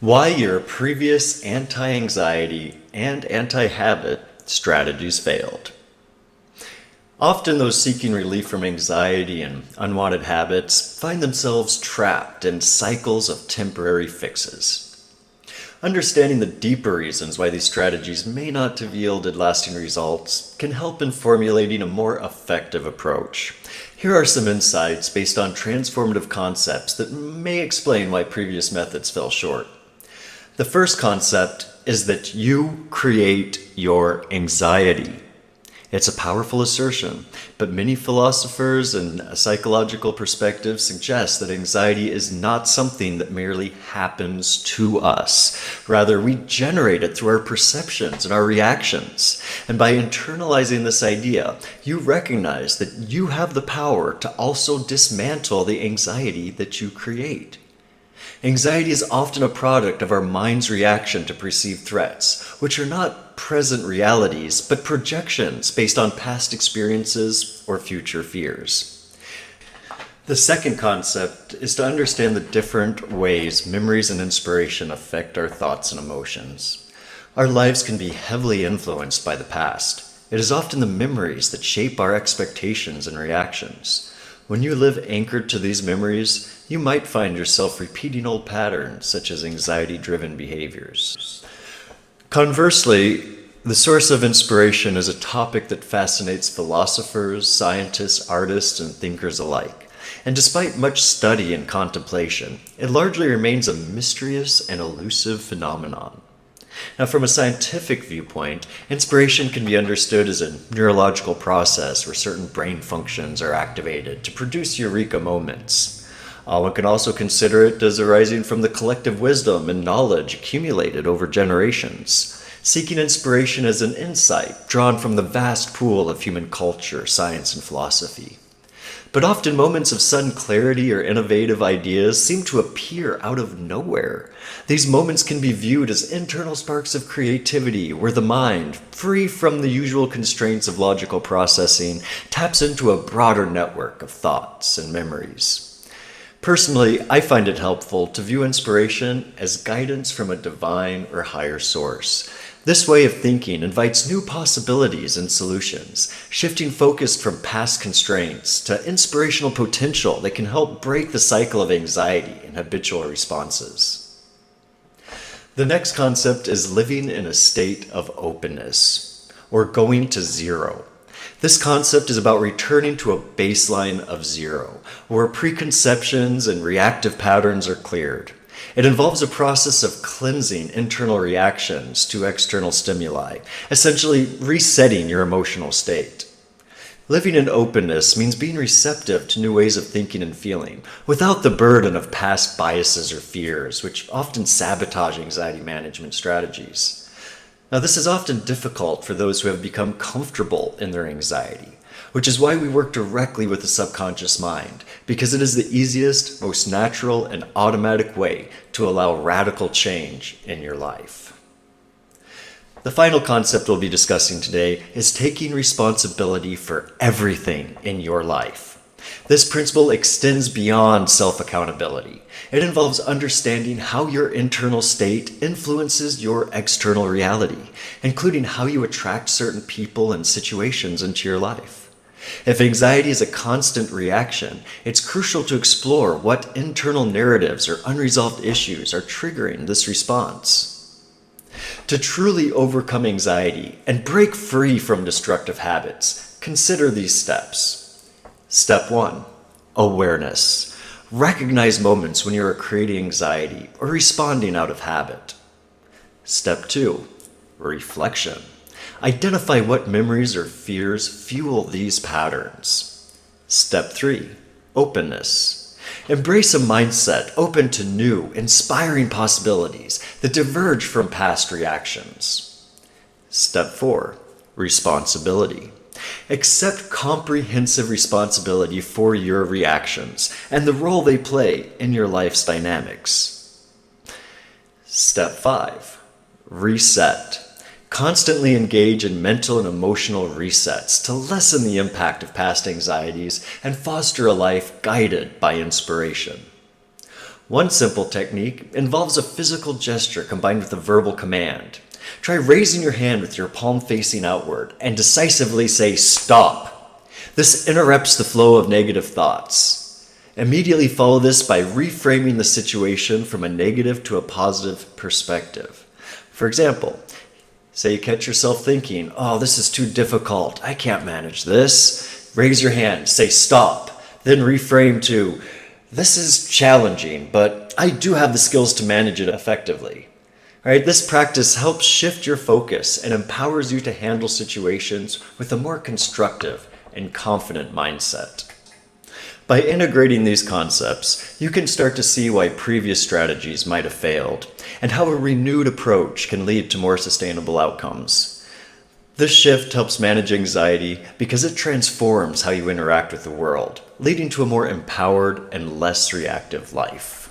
Why your previous anti-anxiety and anti-habit strategies failed. Often those seeking relief from anxiety and unwanted habits find themselves trapped in cycles of temporary fixes. Understanding the deeper reasons why these strategies may not have yielded lasting results can help in formulating a more effective approach. Here are some insights based on transformative concepts that may explain why previous methods fell short. The first concept is that you create your anxiety. It's a powerful assertion, but many philosophers and psychological perspectives suggest that anxiety is not something that merely happens to us. Rather, we generate it through our perceptions and our reactions. And by internalizing this idea, you recognize that you have the power to also dismantle the anxiety that you create. Anxiety is often a product of our mind's reaction to perceived threats, which are not present realities, but projections based on past experiences or future fears. The second concept is to understand the different ways memories and inspiration affect our thoughts and emotions. Our lives can be heavily influenced by the past. It is often the memories that shape our expectations and reactions. When you live anchored to these memories, you might find yourself repeating old patterns, such as anxiety-driven behaviors. Conversely, the source of inspiration is a topic that fascinates philosophers, scientists, artists, and thinkers alike. And despite much study and contemplation, it largely remains a mysterious and elusive phenomenon. Now, from a scientific viewpoint, inspiration can be understood as a neurological process where certain brain functions are activated to produce eureka moments. One can also consider it as arising from the collective wisdom and knowledge accumulated over generations, seeking inspiration as an insight drawn from the vast pool of human culture, science, and philosophy. But often moments of sudden clarity or innovative ideas seem to appear out of nowhere. These moments can be viewed as internal sparks of creativity, where the mind, free from the usual constraints of logical processing, taps into a broader network of thoughts and memories. Personally, I find it helpful to view inspiration as guidance from a divine or higher source. This way of thinking invites new possibilities and solutions, shifting focus from past constraints to inspirational potential that can help break the cycle of anxiety and habitual responses. The next concept is living in a state of openness, or going to zero. This concept is about returning to a baseline of zero, where preconceptions and reactive patterns are cleared. It involves a process of cleansing internal reactions to external stimuli, essentially resetting your emotional state. Living in openness means being receptive to new ways of thinking and feeling, without the burden of past biases or fears, which often sabotage anxiety management strategies. Now, this is often difficult for those who have become comfortable in their anxiety, which is why we work directly with the subconscious mind, because it is the easiest, most natural, and automatic way to allow radical change in your life. The final concept we'll be discussing today is taking responsibility for everything in your life. This principle extends beyond self-accountability. It involves understanding how your internal state influences your external reality, including how you attract certain people and situations into your life. If anxiety is a constant reaction, it's crucial to explore what internal narratives or unresolved issues are triggering this response. To truly overcome anxiety and break free from destructive habits, consider these steps. Step 1. Awareness. Recognize moments when you are creating anxiety or responding out of habit. Step 2. Reflection. Identify what memories or fears fuel these patterns. Step 3. Openness. Embrace a mindset open to new, inspiring possibilities that diverge from past reactions. Step 4. Responsibility. Accept comprehensive responsibility for your reactions and the role they play in your life's dynamics. Step 5. Reset. Constantly engage in mental and emotional resets to lessen the impact of past anxieties and foster a life guided by inspiration. One simple technique involves a physical gesture combined with a verbal command. Try raising your hand with your palm facing outward and decisively say stop. This interrupts the flow of negative thoughts. Immediately follow this by reframing the situation from a negative to a positive perspective. For example, say you catch yourself thinking, oh, this is too difficult, I can't manage this. Raise your hand, say stop, then reframe to, this is challenging, but I do have the skills to manage it effectively. All right, this practice helps shift your focus and empowers you to handle situations with a more constructive and confident mindset. By integrating these concepts, you can start to see why previous strategies might have failed and how a renewed approach can lead to more sustainable outcomes. This shift helps manage anxiety because it transforms how you interact with the world, leading to a more empowered and less reactive life.